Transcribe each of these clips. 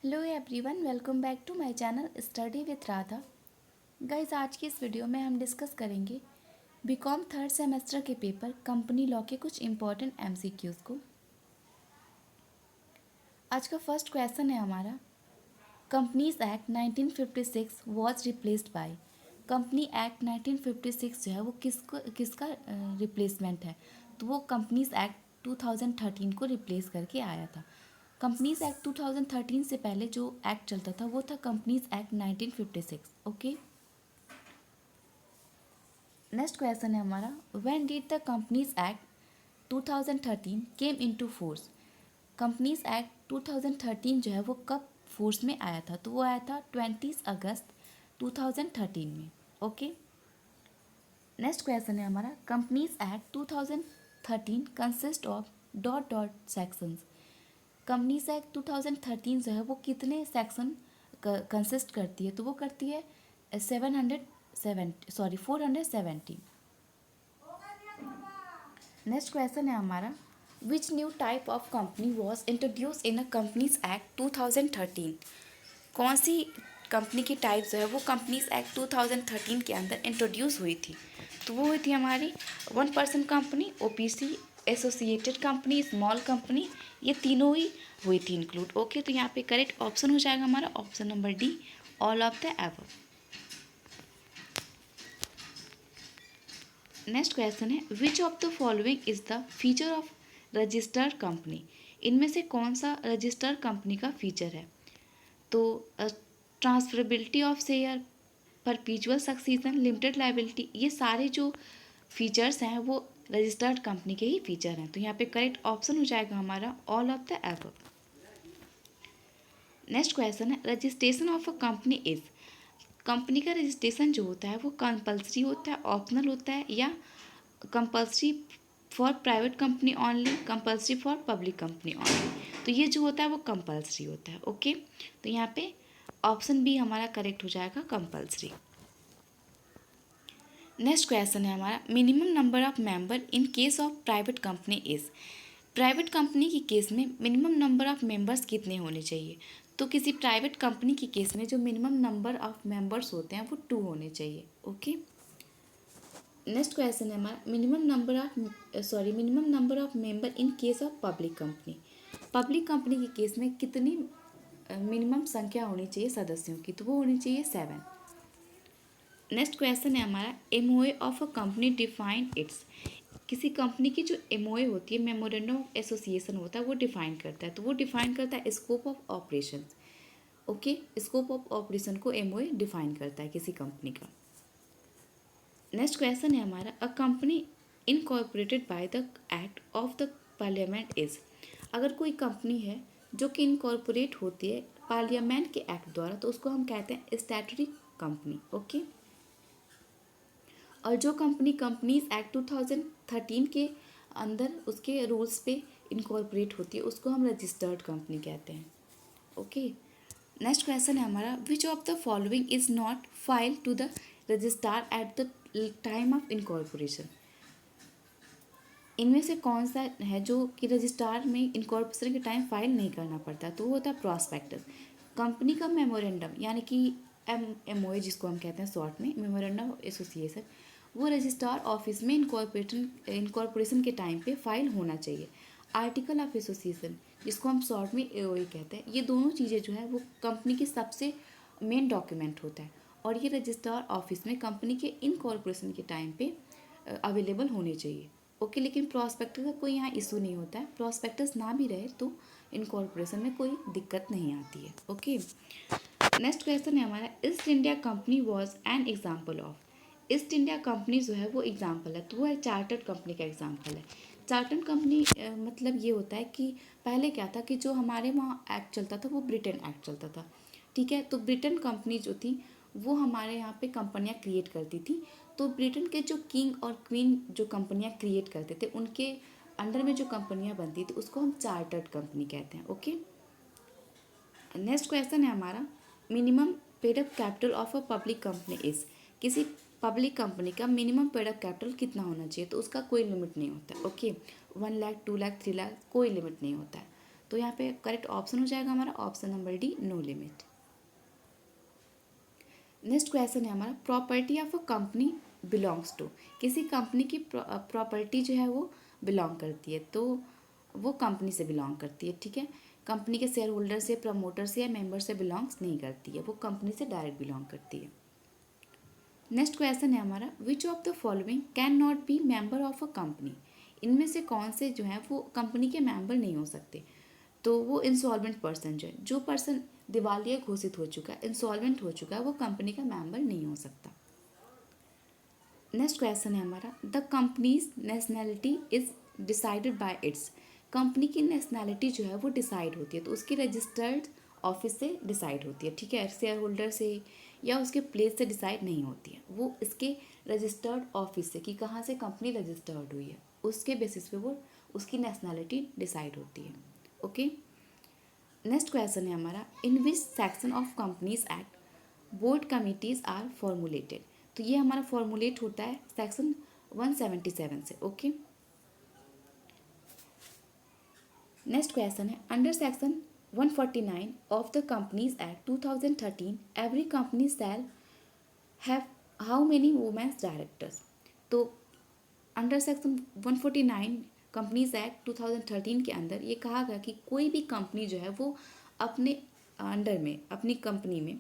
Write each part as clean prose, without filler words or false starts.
Hello everyone, welcome back to my channel study with Radha. Guys, आज की इस video में हम डिस्कस करेंगे बीकॉम थर्ड सेमेस्टर के पेपर कंपनी लॉ के कुछ इम्पॉर्टेंट एमसीक्यूज़ को। आज का फर्स्ट क्वेश्चन है हमारा, companies act 1956 was replaced by. Company act 1956 जो है वो किसका रिप्लेसमेंट है? तो वो कंपनीज एक्ट 2013 को रिप्लेस करके आया था। कंपनीज एक्ट 2013 से पहले जो एक्ट चलता था वो था companies act 1956। Okay, next question है हमारा, when did the companies act 2013 came into force. Companies act 2013 जो है वो कब फोर्स में आया था? तो वो आया था 20 अगस्त 2013 में। ओके, नेक्स्ट क्वेश्चन है हमारा, companies act 2013 consist of dot dot sections. Companies act 2013 जो है वो कितने सेक्शन कंसिस्ट करती है? तो वो करती है 470। नेक्स्ट क्वेश्चन है हमारा, which new type of company was introduce in a companies act 2013। कौन सी कंपनी की टाइप जो है वो कंपनीज एक्ट 2013 के अंदर इंट्रोड्यूस हुई थी? तो वो हुई थी हमारी 1% company, OPC, associated company, small company, ये तीनों ही हुई थी इंक्लूड। ओके, तो यहाँ पे करेक्ट ऑप्शन हो जाएगा हमारा option number D, all of the above. Next question है, which of the following is the feature of registered company. इनमें से कौन सा रजिस्टर्ड कंपनी का फीचर है? तो transferability of share, perpetual succession, limited liability, ये सारे जो फीचर्स हैं वो रजिस्टर्ड कंपनी के ही फीचर हैं। तो यहाँ पे करेक्ट ऑप्शन हो जाएगा हमारा all of the above. Next question है, registration of a company is. Company का रजिस्ट्रेशन जो होता है वो कंपल्सरी होता है, ऑप्शनल होता है, या compulsory for private company only, compulsory for public company only? तो ये जो होता है वो कंपल्सरी होता है। ओके, तो यहाँ पे ऑप्शन बी हमारा करेक्ट हो जाएगा, कंपल्सरी। नेक्स्ट क्वेश्चन है हमारा, minimum number of member in case of private company is. Private company की केस में मिनिमम नंबर ऑफ मेंबर्स कितने होने चाहिए? तो किसी प्राइवेट कंपनी की केस में जो मिनिमम नंबर ऑफ मेंबर्स होते हैं वो 2 होने चाहिए। ओके, नेक्स्ट क्वेश्चन है हमारा, minimum number of member in case of public company. Public company के केस में कितनी मिनिमम संख्या होनी चाहिए सदस्यों की? तो वो होनी चाहिए 7। नेक्स्ट क्वेश्चन है हमारा, MOA of a company define it's. किसी कंपनी की जो एमओए होती है, मेमोरेंडम ऑफ एसोसिएशन होता है, वो डिफाइन करता है। तो वो डिफाइन करता है scope of operation. Okay, scope of operation को एमओए डिफाइन करता है किसी कंपनी का। नेक्स्ट क्वेश्चन है हमारा, a company incorporated by the act of the parliament is. अगर कोई कंपनी है जो कि इनकॉर्पोरेट होती है पार्लियामेंट के एक्ट द्वारा, तो उसको हम कहते हैं स्टैट्यूटरी कंपनी। ओके, और जो कंपनी कंपनीज एक्ट 2013 के अंदर उसके रूल्स पे इनकॉर्पोरेट होती है उसको हम रजिस्टर्ड कंपनी कहते हैं। ओके, नेक्स्ट क्वेश्चन है हमारा, which of the following is not file to the registrar at the time of incorporation. इनमें से कौन सा है जो कि रजिस्ट्रार में इनकॉर्पोरेशन के टाइम फाइल नहीं करना पड़ता? तो वो होता है प्रॉस्पेक्टस। कंपनी का मेमोरेंडम यानी कि एमओए जिसको हम कहते हैं शॉर्ट में, मेमोरेंडम ऑफ एसोसिएशन, वो रजिस्ट्रार ऑफिस में इनकॉर्पोरेशन के टाइम पे फाइल होना चाहिए। आर्टिकल ऑफ एसोसिएशन जिसको हम शॉर्ट में एओए कहते हैं, ये दोनों चीज़ें जो है वो कंपनी के सबसे मेन डॉक्यूमेंट होता है, और ये रजिस्ट्रार ऑफिस में कंपनी के इनकॉर्पोरेशन के टाइम पे अवेलेबल होने चाहिए। ओके, लेकिन प्रॉस्पेक्टस का कोई यहाँ इशू नहीं होता है। प्रॉस्पेक्टस ना भी रहे तो इनकॉर्पोरेशन में कोई दिक्कत नहीं आती है। ओके, नेक्स्ट क्वेश्चन है हमारा, east India company was an example of. East India company जो है वो एग्जाम्पल है, तो वो एक चार्टर्ड कंपनी का एग्जाम्पल है। चार्टर्ड कंपनी मतलब ये होता है कि पहले क्या था कि जो हमारे वहाँ एक्ट चलता था वो ब्रिटेन एक्ट चलता था। ठीक है, तो ब्रिटेन कंपनी जो थी वो हमारे यहाँ पे कंपनियाँ क्रिएट करती थी। तो ब्रिटेन के जो किंग और क्वीन जो कंपनियाँ क्रिएट करते थे उनके अंडर में जो कंपनियाँ बनती थी उसको हम चार्टर्ड कंपनी कहते हैं। ओके, नेक्स्ट क्वेश्चन है हमारा, minimum paid up capital of a public company is. किसी पब्लिक कंपनी का मिनिमम पेड अप कैपिटल कितना होना चाहिए? तो उसका कोई लिमिट नहीं होता है। ओके, 1 लाख, 2 लाख, 3 लाख, कोई लिमिट नहीं होता है। तो यहाँ पे करेक्ट ऑप्शन हो जाएगा हमारा option number D, no limit. Next question है हमारा, property of a company belongs to. किसी कंपनी की प्रॉपर्टी जो है वो बिलोंग करती है, तो वो कंपनी से बिलोंग करती है, ठीक है। कंपनी के शेयर होल्डर से, प्रमोटर से या मेंबर से बिलोंग्स नहीं करती है, वो कंपनी से डायरेक्ट बिलोंग करती है। नेक्स्ट क्वेश्चन है हमारा, which of the following can not be member of a company. इनमें से कौन से जो है वो कंपनी के मेंबर नहीं हो सकते। तो वो इंसॉल्वेंट पर्सन जो है, जो पर्सन दिवालिया घोषित हो चुका है, इंसॉल्वेंट हो चुका है, वो कंपनी का मेंबर नहीं हो सकता। नेक्स्ट क्वेश्चन है हमारा, the companies nationality is decided by it's. Company की नेशनैलिटी जो है वो डिसाइड होती है, तो उसकी रजिस्टर्ड ऑफिस से डिसाइड होती है, ठीक है। शेयर होल्डर से या उसके प्लेस से डिसाइड नहीं होती है, वो इसके रजिस्टर्ड ऑफिस से, कि कहाँ से कंपनी रजिस्टर्ड हुई है, उसके बेसिस पे वो उसकी नेशनैलिटी डिसाइड होती है। ओके। नेक्स्ट क्वेश्चन है हमारा, in which section of companies act board committees are formulated. तो ये हमारा फॉर्मुलेट होता है सेक्शन 177 से। ओके। नेक्स्ट क्वेश्चन है, under section 149 of the companies act 2013 every company shall have how many womens directors. तो अंडर सेक्शन 149 कंपनीज एक्ट 2013 के अंदर ये कहा गया कि कोई भी कंपनी जो है वो अपने अंडर में, अपनी कंपनी में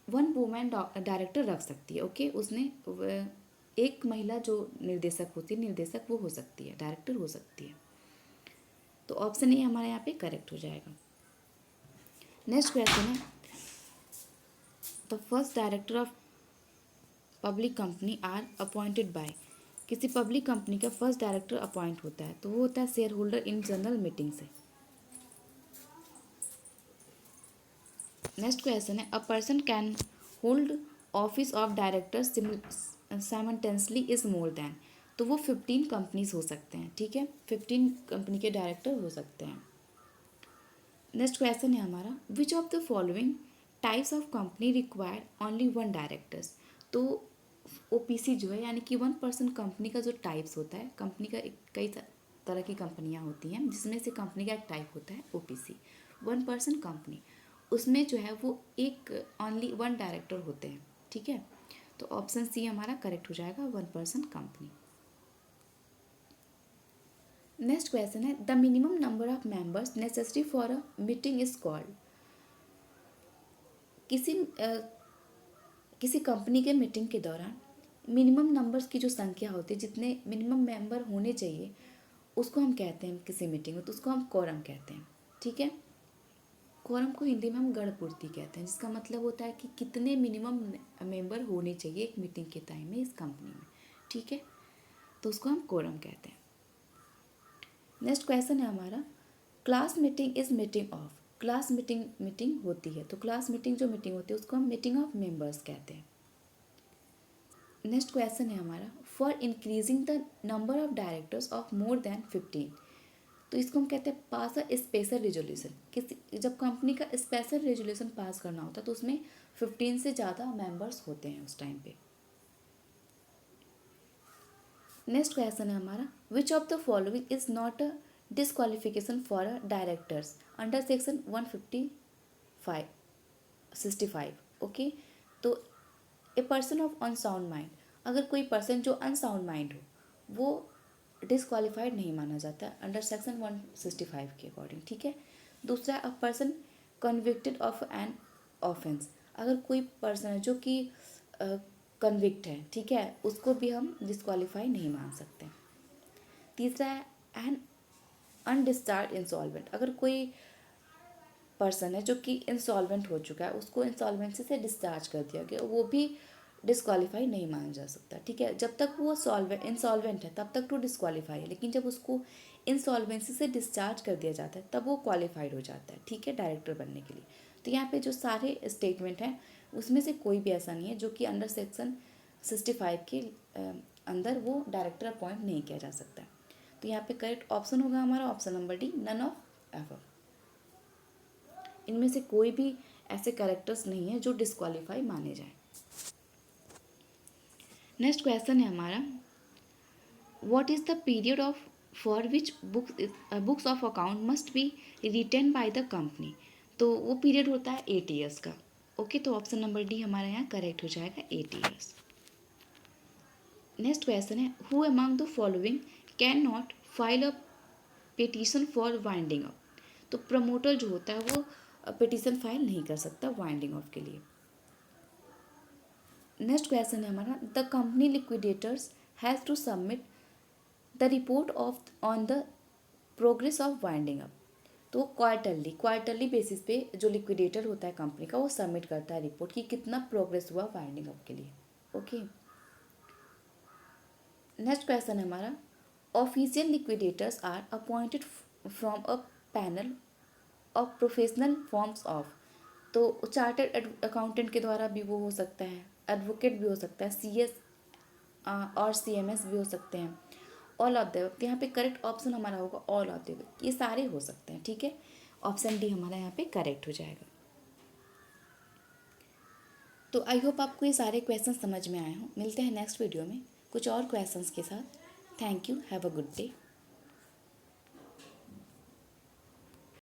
1 वुमेन डायरेक्टर रख सकती है। ओके। उसने एक महिला जो निर्देशक होती है, निर्देशक वो हो सकती है, डायरेक्टर हो सकती है। तो ऑप्शन ए हमारे यहाँ पे करेक्ट हो जाएगा। नेक्स्ट क्वेश्चन है, the first director of public company are appointed by. किसी पब्लिक कंपनी का फर्स्ट डायरेक्टर अपॉइंट होता है, तो वो होता है shareholder in general meeting से। नेक्स्ट क्वेश्चन है, a person can hold office of director simultaneously is more than. तो वो 15 कंपनीज हो सकते हैं, ठीक है। 15 कंपनी के डायरेक्टर हो सकते हैं। नेक्स्ट क्वेश्चन है हमारा, which of the following types of company require only 1 directors. तो ओपीसी जो है, यानी कि 1 पर्सन कंपनी का जो टाइप्स होता है, कंपनी का कई तरह की कंपनियां होती हैं, जिसमें से कंपनी का एक टाइप होता है ओपीसी, 1 पर्सन कंपनी। उसमें जो है वो एक ओनली 1 डायरेक्टर होते हैं, ठीक है। तो ऑप्शन सी हमारा करेक्ट हो जाएगा, 1 पर्सन कंपनी। नेक्स्ट क्वेश्चन है, the minimum number of members necessary for a meeting is called. किसी कंपनी के मीटिंग के दौरान मिनिमम नंबर्स की जो संख्या होती है, जितने मिनिमम मेंबर होने चाहिए, उसको हम कहते हैं किसी मीटिंग में, तो उसको हम कोरम कहते हैं, ठीक है। कोरम को हिंदी में हम गणपूर्ति कहते हैं, जिसका मतलब होता है कि कितने मिनिमम मेंबर होने चाहिए एक मीटिंग के टाइम में इस कंपनी में, ठीक है। तो उसको हम कोरम कहते हैं। नेक्स्ट क्वेश्चन है हमारा, class meeting is meeting of. Class meeting होती है, तो क्लास मीटिंग जो मीटिंग होती है उसको हम मीटिंग ऑफ मेंबर्स कहते हैं। नेक्स्ट क्वेश्चन है हमारा, for increasing the number of directors of more than 15। तो इसको हम कहते हैं पास अ स्पेशल रेजोल्यूशन। किसी जब कंपनी का स्पेशल रेजोल्यूशन पास करना होता है, तो उसमें 15 से ज़्यादा मेंबर्स होते हैं उस टाइम पे। नेक्स्ट क्वेश्चन है हमारा, which of the following is not a disqualification for a directors under section 155 okay. तो a person of unsound mind, अगर कोई पर्सन जो अनसाउंड माइंड हो, वो डिसक्वालीफाइड नहीं माना जाता अंडर सेक्शन 165 के अकॉर्डिंग, ठीक है। दूसरा, a person convicted of an offence, अगर कोई पर्सन है जो कि कन्विक्ट है, ठीक है, उसको भी हम डिसक्वालीफाई नहीं मान सकते। तीसरा है एन अनडिस्चार्ज इंसॉल्वेंट, अगर कोई पर्सन है जो कि इंसॉल्वेंट हो चुका है, उसको इंसॉल्वेंसी से डिस्चार्ज कर दिया गया, वो भी डिसक्वालीफाई नहीं माना जा सकता, ठीक है। जब तक वो इंसॉल्वेंट है तब तक तो डिसक्वालीफाई है, लेकिन जब उसको इंसॉल्वेंसी से डिस्चार्ज कर दिया जाता है तब वो क्वालिफाइड हो जाता है, ठीक है, डायरेक्टर बनने के लिए। तो यहाँ पे जो सारे स्टेटमेंट हैं उसमें से कोई भी ऐसा नहीं है जो कि अंडर सेक्शन 65 के अंदर वो डायरेक्टर अपॉइंट नहीं किया जा सकता। तो यहाँ पे करेक्ट ऑप्शन होगा हमारा option number D, none of ever. इनमें से कोई भी ऐसे कैरेक्टर्स नहीं है जो डिस्क्वालीफाई माने जाए। नेक्स्ट क्वेश्चन है हमारा, what is the period of for which books of account must be written by the company, तो वो पीरियड होता है 8 ईयर्स का। ओके, तो ऑप्शन नंबर डी हमारे यहाँ करेक्ट हो जाएगा 8 ईयर्स। नेक्स्ट क्वेश्चन है, who among the following can not file a petition for winding up, तो प्रमोटर जो होता है वो पिटीशन फाइल नहीं कर सकता वाइंडिंग ऑफ के लिए। नेक्स्ट क्वेश्चन है हमारा, the company liquidators has to submit the report of on the progress of winding up, तो क्वार्टरली बेसिस पे जो लिक्विडेटर होता है कंपनी का वो सबमिट करता है रिपोर्ट कि कितना प्रोग्रेस हुआ वाइंडिंग अप के लिए। ओके, नेक्स्ट क्वेश्चन है हमारा, official liquidators are appointed from a panel of professional firms of, तो चार्टर्ड अकाउंटेंट के द्वारा भी वो हो सकता है, एडवोकेट भी हो सकता है, CS और CMS भी हो सकते हैं, ऑल ऑफ द, यहाँ पे करेक्ट ऑप्शन हमारा होगा ऑल ऑफ द, ये सारे हो सकते हैं। ठीक है, ऑप्शन डी हमारा यहाँ पे करेक्ट हो जाएगा। तो आई होप आपको ये सारे क्वेश्चन समझ में आए हों। मिलते हैं नेक्स्ट वीडियो में कुछ और क्वेश्चंस के साथ। Thank you, have a good day.